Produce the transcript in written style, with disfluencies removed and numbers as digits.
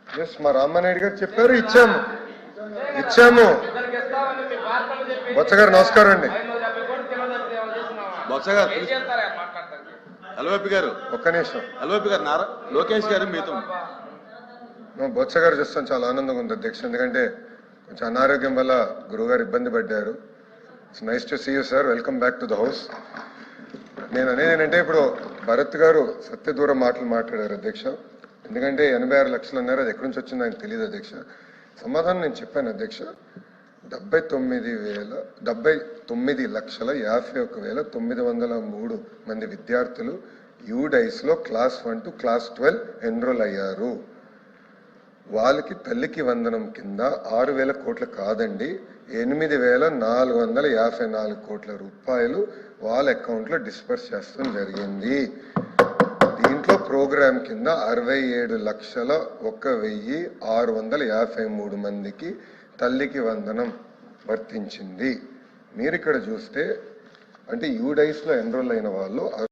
అధ్యక్ష మా రామానాయుడు గారు చెప్పారు, ఇచ్చాము. బొత్స గారు నమస్కారం అండి. బొత్స గారు ఎల్వైపి గారు ఒక్క నిమిషం. ఎల్వైపి గారు లోకేష్ గారు మీతో బొత్స గారు చూస్తాను చాలా ఆనందంగా ఉంది అధ్యక్ష, ఎందుకంటే కొంచెం అనారోగ్యం వల్ల గురువు గారు ఇబ్బంది పడ్డారు. It's nice to see you sir, welcome back to the house. నేను అనేది ఏంటంటే ఇప్పుడు భరత్ గారు సత్యదూరం మాటలు మాట్లాడారు అధ్యక్ష. ఎందుకంటే 86 లక్షలు అన్నారు, అది ఎక్కడి నుంచి వచ్చిందో ఆయనకు తెలియదు అధ్యక్ష. సమాధానం నేను చెప్పాను అధ్యక్ష. 79,51,903 మంది విద్యార్థులు యూడైస్ లో క్లాస్ 1 to క్లాస్ 12 ఎన్రోల్ అయ్యారు. వాళ్ళకి తల్లికి వందనం కింద 6,000 కోట్లు కాదండి, 8,454 కోట్ల రూపాయలు వాళ్ళ అకౌంట్ లో డిస్పర్స్ చేస్తాం జరిగింది. దీంట్లో ప్రోగ్రామ్ కింద 67,01,653 మందికి తల్లికి వందనం వర్తించింది. మీరు ఇక్కడ చూస్తే అంటే యూడైస్ లో ఎన్రోల్ అయిన వాళ్ళు